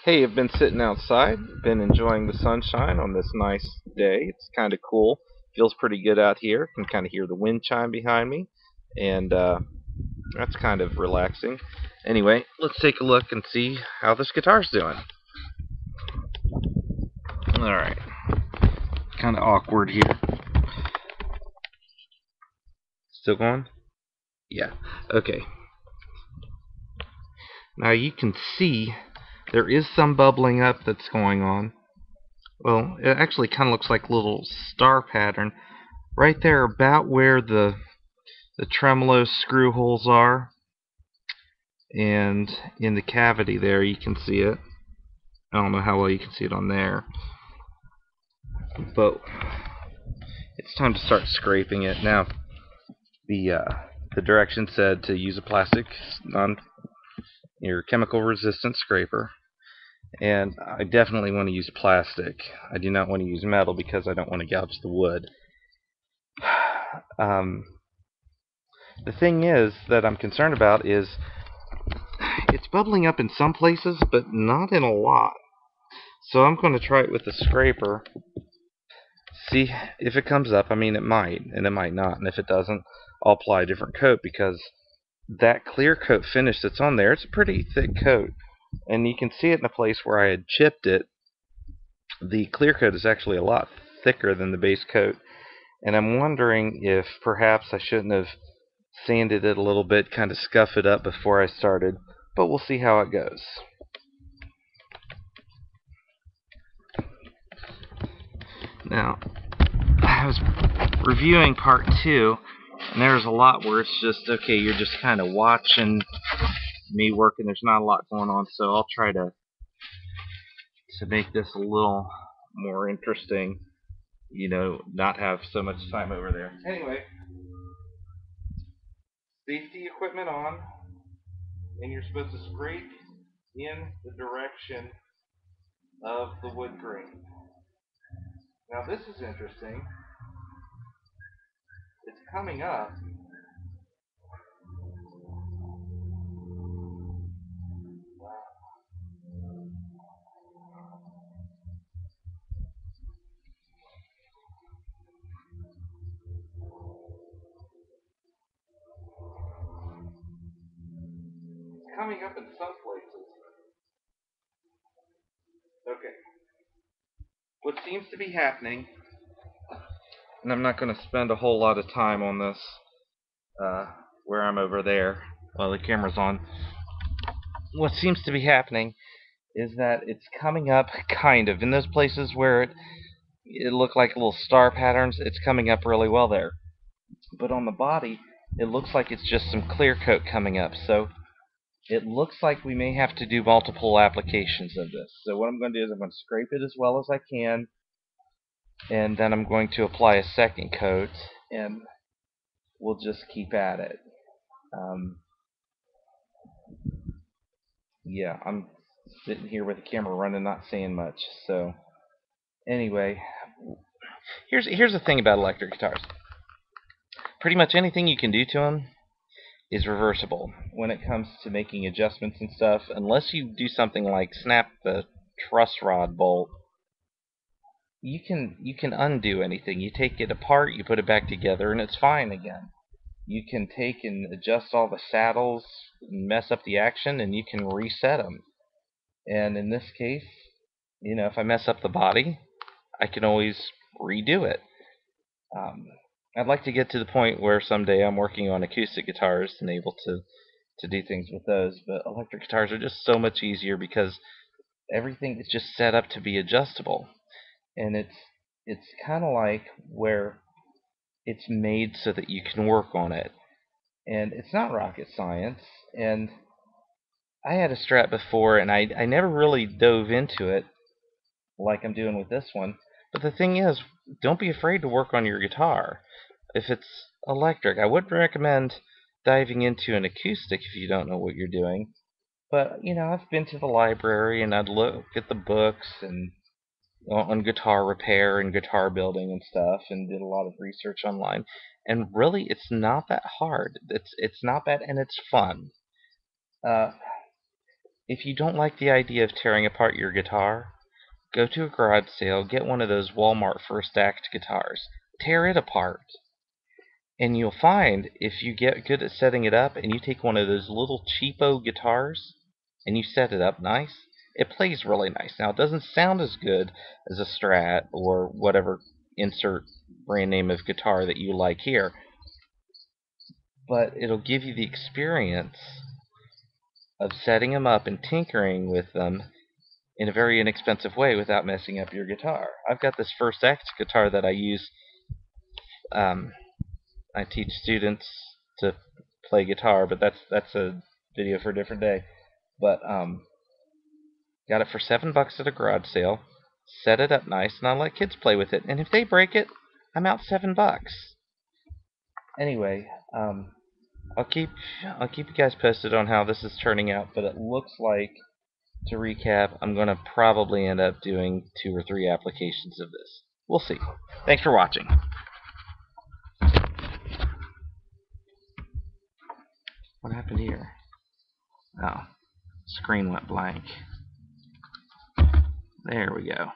Hey, I've been sitting outside, been enjoying the sunshine on this nice day. It's kind of cool. Feels pretty good out here. Can kind of hear the wind chime behind me, and that's kind of relaxing. Anyway, let's take a look and see how this guitar's doing. All right, kind of awkward here. Still going? Yeah. Okay. Now you can see there is some bubbling up that's going on. Well, it actually kind of looks like a little star pattern right there about where the tremolo screw holes are, and in the cavity there you can see it. I don't know how well you can see it on there, but it's time to start scraping it. Now the direction said to use a plastic your chemical resistant scraper, and I definitely want to use plastic. I do not want to use metal because I don't want to gouge the wood. um, the thing is that I'm concerned about is it's bubbling up in some places but not in a lot. So I'm going to try it with the scraper, see if it comes up. I mean, it might, and it might not. And if it doesn't, I'll apply a different coat, because that clear coat finish that's on there, it's a pretty thick coat. And you can see it in a place where I had chipped it. The clear coat is actually a lot thicker than the base coat. And I'm wondering if perhaps I shouldn't have sanded it a little bit, kind of scuff it up before I started. But we'll see how it goes. Now, I was reviewing part 2, and there's a lot where it's just, okay, you're just kind of watching me work, and there's not a lot going on, so I'll try to make this a little more interesting, not have so much time over there. Anyway, safety equipment on, and you're supposed to scrape in the direction of the wood grain. Now this is interesting. It's coming up. It's coming up in some places. Okay. What seems to be happening, and I'm not going to spend a whole lot of time on this uh, where I'm over there while the camera's on. What seems to be happening is that it's coming up kind of in those places where it looked like little star patterns. It's coming up really well there, but on the body it looks like it's just some clear coat coming up. So it looks like we may have to do multiple applications of this. So what I'm going to do is I'm going to scrape it as well as I can, and then I'm going to apply a second coat, and we'll just keep at it. Um, yeah, I'm sitting here with the camera running, not saying much. So anyway, here's the thing about electric guitars. Pretty much anything you can do to them is reversible when it comes to making adjustments and stuff, unless you do something like snap the truss rod bolt. You can undo anything. You take it apart, you put it back together, and it's fine again. You can take and adjust all the saddles, mess up the action, and you can reset them. And in this case, if I mess up the body, I can always redo it. Um, I'd like to get to the point where someday I'm working on acoustic guitars and able to do things with those, but electric guitars are just so much easier because everything is just set up to be adjustable. And it's kind of like where it's made so that you can work on it. And it's not rocket science. And I had a Strat before, and I never really dove into it like I'm doing with this one. But the thing is, don't be afraid to work on your guitar. If it's electric, I wouldn't recommend diving into an acoustic if you don't know what you're doing. But, I've been to the library, and I'd look at the books and on guitar repair and guitar building and stuff, and did a lot of research online. And really, it's not that hard. It's not bad, and it's fun. Uh, If you don't like the idea of tearing apart your guitar, go to a garage sale, get one of those Walmart First Act guitars, tear it apart. And you'll find if you get good at setting it up and you take one of those little cheapo guitars and you set it up nice, it plays really nice. Now, it doesn't sound as good as a Strat or whatever insert brand name of guitar that you like here, but it'll give you the experience of setting them up and tinkering with them in a very inexpensive way without messing up your guitar. I've got this First Act guitar that I use. I teach students to play guitar, but that's a video for a different day. But got it for $7 at a garage sale. Set it up nice, and I let kids play with it. And if they break it, I'm out $7. Anyway, I'll keep you guys posted on how this is turning out. But it looks like, to recap, I'm gonna probably end up doing 2 or 3 applications of this. We'll see. Thanks for watching. What happened here? Oh, screen went blank. There we go.